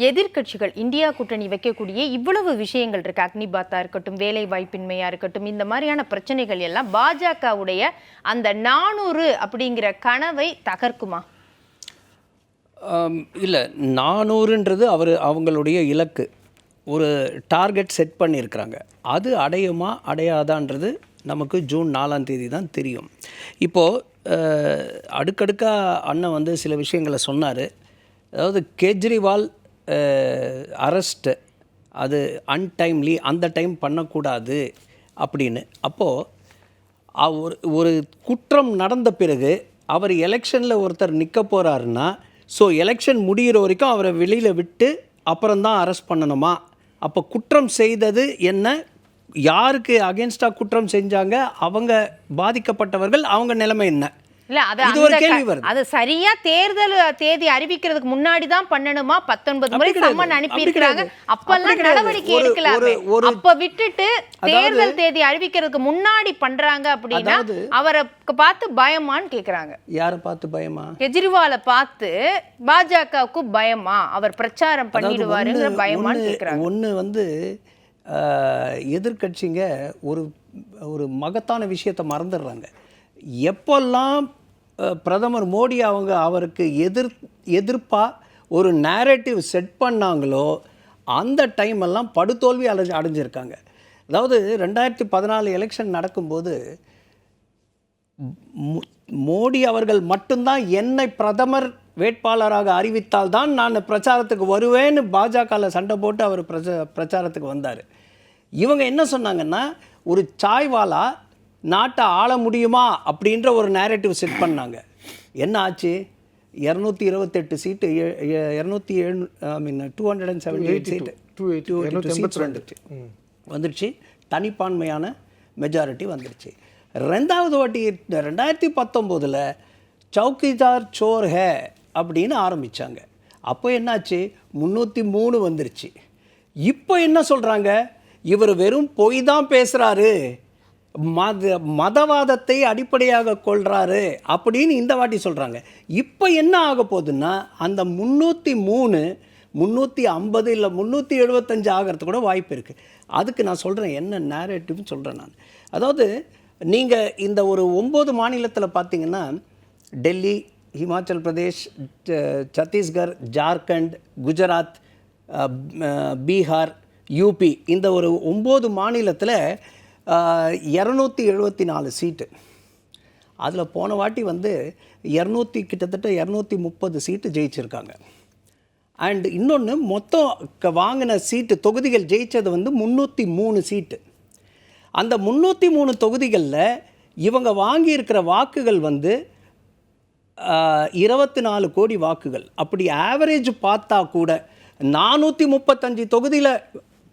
எதிர்க்கட்சிகள் இந்தியா கூட்டணி வைக்கக்கூடிய இவ்வளவு விஷயங்கள் இருக்கு, அக்னிபாத்தா இருக்கட்டும், வேலை வாய்ப்பின்மையா இருக்கட்டும், இந்த மாதிரியான பிரச்சனைகள் எல்லாம் பாஜகவுடைய அந்த 400 அப்படிங்கிற கனவை தகர்க்குமா? இல்லை, 400ன்றது அவங்களுடைய இலக்கு, ஒரு டார்கெட் செட் பண்ணியிருக்கிறாங்க. அது அடையுமா அடையாதான்றது நமக்கு ஜூன் 4ஆம் தேதி தான் தெரியும். இப்போது அடுக்கடுக்காக அண்ணன் வந்து சில விஷயங்களை சொன்னார். அதாவது கேஜ்ரிவால் அரெஸ்ட்டு அது அன்டைம்லி, அந்த டைம் பண்ணக்கூடாது அப்படின்னு. அப்போது ஒரு குற்றம் நடந்த பிறகு அவர் எலெக்ஷனில் ஒருத்தர் நிற்க போகிறாருன்னா, ஸோ எலெக்ஷன் முடிகிற வரைக்கும் அவரை வெளியில் விட்டு அப்புறம்தான் அரெஸ்ட் பண்ணணுமா? அப்போ குற்றம் செய்தது என்ன, யாருக்கு அகேன்ஸ்டாக குற்றம் செஞ்சாங்க, அவங்க பாதிக்கப்பட்டவர்கள், அவங்க நிலைமை என்ன? இல்ல, அது சரியா தேர்தல் தேதி அறிவிக்கிறதுக்கு முன்னாடி தான் பண்ணணுமா? 19 முறை சம்மன் அனுப்பி இருக்காங்க, அப்பெல்லாம் நடவடிக்கை எடுக்கலாமே. அப்ப விட்டுட்டு தேர்தல் தேதி அறிவிக்கிறதுக்கு முன்னாடி பண்றாங்க அப்படின்னா அவரை பார்த்து பயமான்னு கேக்குறாங்க. யாரை பார்த்து பயமா? கெஜ்ரிவாலை பார்த்து பாஜகவுக்கு பயமா, அவர் பிரச்சாரம் பண்ணிடுவாருங்கிற பயமான்னு கேக்குறாங்க. ஒன்று வந்து எதிர்கட்சிங்க ஒரு மகத்தான விஷயத்தை மறந்துடுறாங்க. எப்பெல்லாம் பிரதமர் மோடி அவருக்கு எதிர்ப்பாக ஒரு நேரேட்டிவ் செட் பண்ணாங்களோ அந்த டைம் எல்லாம் படுதோல்வி அடைஞ்சிருக்காங்க. அதாவது 2014 எலெக்ஷன் நடக்கும்போது மோடி அவர்கள் மட்டும்தான் என்னை பிரதமர் வேட்பாளராக அறிவித்தால் தான் நான் பிரச்சாரத்துக்கு வருவேன்னு பாஜகவில் சண்டை போட்டு அவர் பிரச்சாரத்துக்கு வந்தார். இவங்க என்ன சொன்னாங்கன்னா, ஒரு சாய்வாலா நாட்டை ஆள முடியுமா அப்படின்ற ஒரு நேரேட்டிவ் செட் பண்ணாங்க. என்ன ஆச்சு? 228 சீட்டு, 278 சீட்டு, 282 வந்துடுச்சு. தனிப்பான்மையான மெஜாரிட்டி வந்துடுச்சு. ரெண்டாவது வாட்டி 2019 சௌக்கிதார் சோர் ஹே அப்படின்னு ஆரம்பித்தாங்க. அப்போ என்னாச்சு? 303 வந்துருச்சு. இப்போ என்ன சொல்கிறாங்க? இவர் வெறும் பொய் தான் பேசுகிறாரு, மதவாதத்தை அடிப்படையாக கொள்கிறாரு அப்படின்னு இந்த வாட்டி சொல்கிறாங்க. இப்போ என்ன ஆக போகுதுன்னா, அந்த 303 350 இல்லை 375 ஆகிறது கூட வாய்ப்பு இருக்குது. அதுக்கு நான் சொல்கிறேன் என்ன நேரேட்டிவ்னு சொல்கிறேன் நான். அதாவது நீங்கள் இந்த ஒரு 9 மாநிலத்தில் பார்த்தீங்கன்னா, டெல்லி, ஹிமாச்சல் பிரதேஷ், சத்தீஸ்கர், ஜார்க்கண்ட், குஜராத், பீகார், யூபி, இந்த ஒரு 9 மாநிலத்தில் 274 சீட்டு. அதில் போன வாட்டி வந்து கிட்டத்தட்ட 230 சீட்டு ஜெயிச்சிருக்காங்க. அண்ட் இன்னொன்று, மொத்தம் வாங்கின சீட்டு தொகுதிகள் ஜெயித்தது வந்து 303 சீட்டு. அந்த 303 தொகுதிகளில் இவங்க வாங்கியிருக்கிற வாக்குகள் வந்து 24 கோடி வாக்குகள். அப்படி ஆவரேஜ் பார்த்தா கூட 435 தொகுதியில்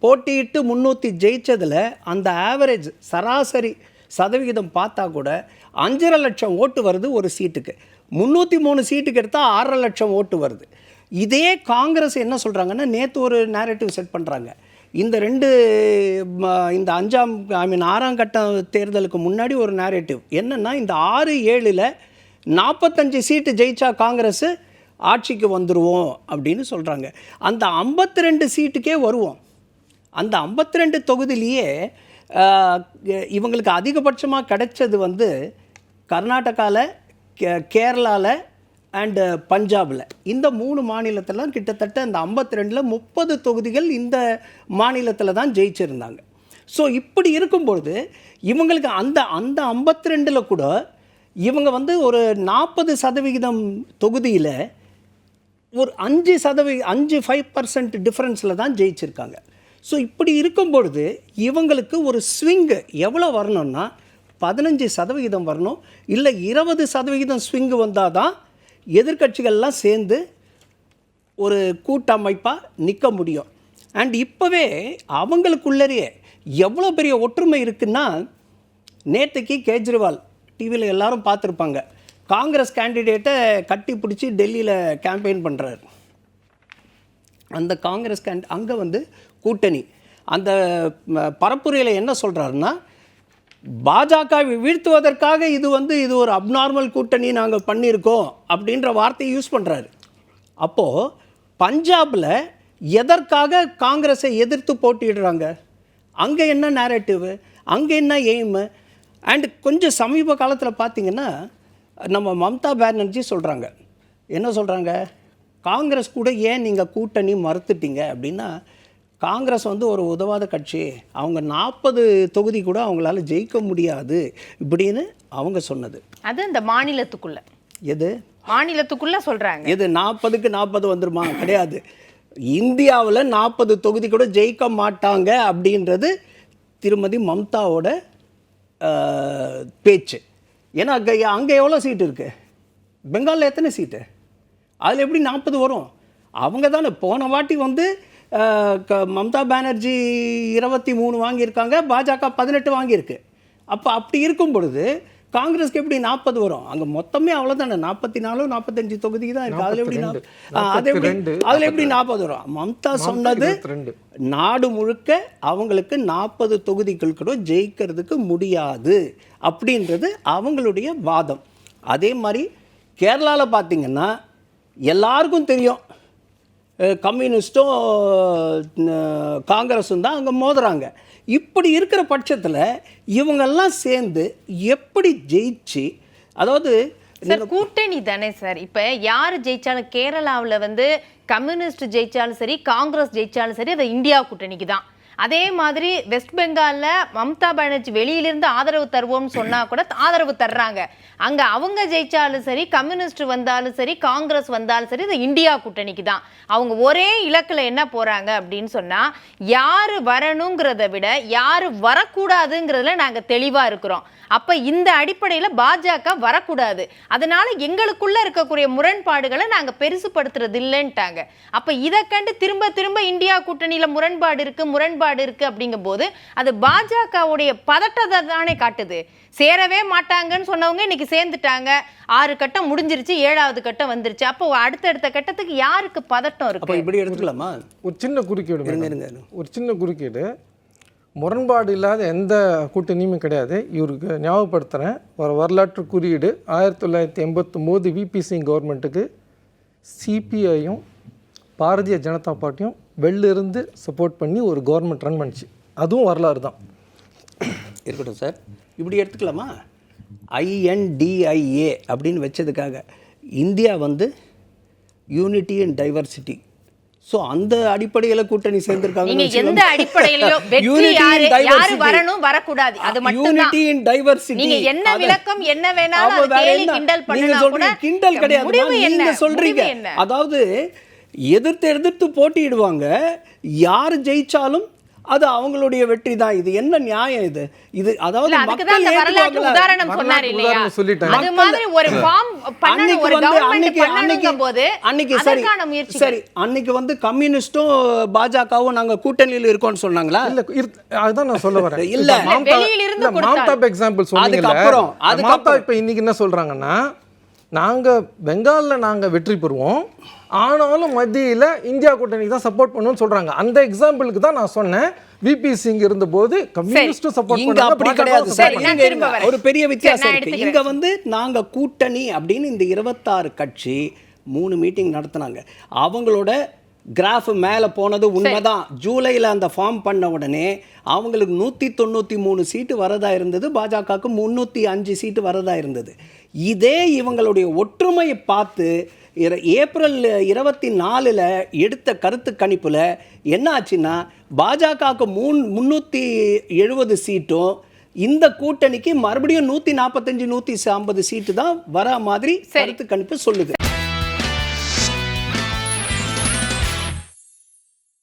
போட்டியிட்டு 300 ஜெயித்ததில் அந்த ஆவரேஜ் சராசரி சதவிகிதம் பார்த்தா கூட 5.5 லட்சம் ஓட்டு வருது ஒரு சீட்டுக்கு. 303 சீட்டுக்கு எடுத்தால் 6.5 லட்சம் ஓட்டு வருது. இதே காங்கிரஸ் என்ன சொல்கிறாங்கன்னா, நேற்று ஒரு நேரேட்டிவ் செட் பண்ணுறாங்க. இந்த 6ஆம் கட்ட தேர்தலுக்கு முன்னாடி ஒரு நேரேட்டிவ் என்னென்னா, இந்த 6-7ல் 45 சீட்டு ஜெயிச்சா காங்கிரஸ் ஆட்சிக்கு வந்துடுவோம் அப்படின்னு சொல்கிறாங்க. அந்த 52 சீட்டுக்கே வருவோம். அந்த 52 தொகுதியிலேயே இவங்களுக்கு அதிகபட்சமாக கிடைச்சது வந்து கர்நாடகாவில், கேரளாவில் அண்டு பஞ்சாபில். இந்த 3 மாநிலத்திலாம் கிட்டத்தட்ட இந்த 52ல் 30 தொகுதிகள் இந்த மாநிலத்தில் தான் ஜெயிச்சிருந்தாங்க. ஸோ இப்படி இருக்கும்பொழுது இவங்களுக்கு அந்த 52ல் கூட இவங்க வந்து ஒரு 40% தொகுதியில் ஒரு 5% டிஃப்ரென்ஸில் தான் ஜெயிச்சிருக்காங்க. ஸோ இப்படி இருக்கும்பொழுது இவங்களுக்கு ஒரு ஸ்விங்கு எவ்வளோ வரணும்னா 15% வரணும், இல்லை 20% ஸ்விங்கு வந்தால் தான் எதிர்கட்சிகள்லாம் சேர்ந்து ஒரு கூட்டமைப்பாக நிற்க முடியும். அண்ட் இப்போவே அவங்களுக்குள்ளேயே எவ்வளோ பெரிய ஒற்றுமை இருக்குன்னா, நேற்றுக்கு கேஜ்ரிவால் டிவியில் எல்லாரும் பார்த்துருப்பாங்க, காங்கிரஸ் கேண்டிடேட்டை கட்டி பிடிச்சி டெல்லியில் கேம்பெயின் பண்ணுறாரு. அந்த காங்கிரஸ் அங்கே வந்து கூட்டணி அந்த பரப்புரையில் என்ன சொல்கிறாருன்னா, பாஜகவை வீழ்த்துவதற்காக இது ஒரு அப்நார்மல் கூட்டணி நாங்கள் பண்ணியிருக்கோம் அப்படின்ற வார்த்தையை யூஸ் பண்ணுறாரு. அப்போது பஞ்சாபில் எதற்காக காங்கிரஸை எதிர்த்து போட்டிடுறாங்க? அங்கே என்ன நேரேட்டிவ், அங்கே என்ன எய்மு? அண்ட் கொஞ்சம் சமீப காலத்தில் பார்த்தீங்கன்னா நம்ம மம்தா பானர்ஜி சொல்கிறாங்க, என்ன சொல்கிறாங்க, காங்கிரஸ் கூட ஏன் நீங்கள் கூட்டணி மறுத்துட்டீங்க அப்படின்னா, காங்கிரஸ் வந்து ஒரு உதவாத கட்சி, அவங்க 40 தொகுதி கூட அவங்களால ஜெயிக்க முடியாது இப்படின்னு அவங்க சொன்னது. அது இந்த மாநிலத்துக்குள்ள, எது மாநிலத்துக்குள்ள சொல்கிறாங்க, எது 40க்கு 40 வந்துருமா? கிடையாது. இந்தியாவில் 40 தொகுதி கூட ஜெயிக்க மாட்டாங்க அப்படின்றது திருமதி மம்தாவோட பேச்சு. ஏன்னா அங்கே எவ்வளோ சீட்டு இருக்குது? பெங்காலில் எத்தனை சீட்டு? அதில் எப்படி 40 வரும்? அவங்க தானே போன வாட்டி வந்து மம்தா பானர்ஜி 23 வாங்கியிருக்காங்க, பாஜக 18 வாங்கியிருக்கு. அப்போ அப்படி இருக்கும் பொழுது காங்கிரஸ்க்கு எப்படி 40 வரும்? அங்கே மொத்தமே அவ்வளோதானே, 44 45 தொகுதி தான் இருக்குது. அதில் எப்படி அதில் எப்படி 40 வரும்? மம்தா சொன்னது நாடு முழுக்க அவங்களுக்கு 40 தொகுதிகள் கூட ஜெயிக்கிறதுக்கு முடியாது அப்படின்றது அவங்களுடைய வாதம். அதே மாதிரி கேரளாவில் பார்த்தீங்கன்னா எல்லாருக்கும் தெரியும், கம்யூனிஸ்ட்டும் காங்கிரஸும் தான் அங்கே மோதுறாங்க. இப்படி இருக்கிற பட்சத்தில் இவங்கெல்லாம் சேர்ந்து எப்படி ஜெயிச்சு, அதாவது சார் கூட்டணி தானே சார். இப்போ யார் ஜெயிச்சாலும் கேரளாவில் வந்து கம்யூனிஸ்ட் ஜெயிச்சாலும் சரி, காங்கிரஸ் ஜெயிச்சாலும் சரி, அது இந்தியா கூட்டணிக்கு தான். அதே மாதிரி வெஸ்ட் பெங்காலில் மம்தா பானர்ஜி வெளியிலிருந்து ஆதரவு தருவோம்னு சொன்னால் கூட ஆதரவு தர்றாங்க. அங்கே அவங்க ஜெயிச்சாலும் சரி, கம்யூனிஸ்ட் வந்தாலும் சரி, காங்கிரஸ் வந்தாலும் சரி, இது இந்தியா கூட்டணிக்கு தான். அவங்க ஒரே இலக்கில் என்ன போகிறாங்க அப்படின்னு சொன்னால், யார் வரணுங்கிறத விட யார் வரக்கூடாதுங்கிறதுல நாங்கள் தெளிவாக இருக்கிறோம். அப்போ இந்த அடிப்படையில் பாஜக வரக்கூடாது, அதனால எங்களுக்குள்ள இருக்கக்கூடிய முரண்பாடுகளை நாங்கள் பெருசுப்படுத்துறது இல்லைன்ட்டாங்க. அப்போ இதை கண்டு திரும்ப திரும்ப இந்தியா கூட்டணியில் முரண்பாடு இருக்கு அப்படிங்கும் போது அது பாஜகவுடைய பதட்டத்தை தானே காட்டுது. சேரவே மாட்டாங்கன்னு சொன்னவங்க இன்னைக்கு சேர்ந்துட்டாங்க, 6 கட்டம் முடிஞ்சிருச்சு, 7வது கட்டம் வந்துருச்சு. அப்போ அடுத்தடுத்த கட்டத்துக்கு யாருக்கு பதட்டம் இருக்கு? இப்படி எடுத்துக்கலாமா? ஒரு சின்ன குறுக்கீடு, முரண்பாடு இல்லாத எந்த கூட்டணியுமே கிடையாது. இவருக்கு ஞாபகப்படுத்துகிறேன், ஒரு வரலாற்று குறியீடு 1989 விபி சிங் கவர்மெண்ட்டுக்கு சிபிஐயும் பாரதிய ஜனதா பார்ட்டியும் வெளிலிருந்து சப்போர்ட் பண்ணி ஒரு கவர்மெண்ட் ரன் பண்ணிச்சு. அதுவும் வரலாறு தான். இருக்கட்டும் சார், இப்படி எடுத்துக்கலாமா? INDIA அப்படின்னு வச்சதுக்காக இந்தியா வந்து யூனிட்டி அண்ட் டைவர்சிட்டி, ஸோ அந்த அடிப்படையில் கூட்டணி சேர்ந்திருக்காங்க. நீங்க எந்த அடிப்படையிலயோ வெற்றி யாரு வரணும் வரக்கூடாது அது மட்டும் தான். யூனிட்டி இன் டைவர்சிட்டி. நீங்க என்ன விளக்கம் என்ன வேணாலும் அது கேலி கிண்டல் பண்ணனா கூட கிண்டல் கிடையாது. நீங்க சொல்றீங்க, அதாவது எதிர்த்து போட்டிடுவாங்க, யார் ஜெயிச்சாலும் அது அவங்களுடைய வெற்றி தான். இது என்ன நியாயம்? இது அதாவது வரலாற்று உதாரணம் சொன்னார் இல்லையா, அது மாதிரி ஒரு ஃபார்ம் பண்ணனும் ஒரு கவர்மெண்ட் பண்ணனும் போது அதற்கான முயற்சி. சரி, அன்னைக்கு வந்து கம்யூனிஸ்டும் பாஜகவும் நாங்க கூட்டணியில் இருக்கோம்னு சொன்னாங்களா? இல்ல, அதுதான் நான் சொல்ல வரேன். இல்ல, வெளியில இருந்து மம்தா எக்ஸாம்பிள் சொன்னீங்கல, மம்தா இப்ப இன்னைக்கு என்ன சொல்றாங்கன்னா, நாங்க பெங்கால்ல நாங்க வெற்றி பெறுவோம், ஆனாலும் மத்தியில இந்தியா கூட்டணிக்கு தான் சப்போர்ட் பண்ணுவோம்னு சொல்றாங்க. அந்த எக்ஸாம்பிளுக்கு தான் நான் சொன்னேன், விபி சிங் இருந்தபோது கம்யூனிஸ்ட் சப்போர்ட் பண்ணாங்க. அப்படி கிடையாது சார், ஒரு பெரிய வித்தியாசம் இருக்கு. இங்க வந்து நாங்க கூட்டணி அப்படின்னு இந்த 26 கட்சி 3 மீட்டிங் நடத்தினாங்க. அவங்களோட கிராஃப் மேலே போனது உண்மைதான். ஜூலையில் அந்த ஃபார்ம் பண்ண உடனே அவங்களுக்கு 193 சீட்டு வரதா இருந்தது, பாஜகவுக்கு 305 சீட்டு வரதா இருந்தது. இதே இவங்களுடைய ஒற்றுமையை பார்த்து ஏப்ரல் 24 எடுத்த கருத்து கணிப்பில் என்ன ஆச்சுன்னா, பாஜகவுக்கு 370 சீட்டும் இந்த கூட்டணிக்கு மறுபடியும் 145 150 சீட்டு தான் வர மாதிரி கருத்து கணிப்பு சொல்லுது.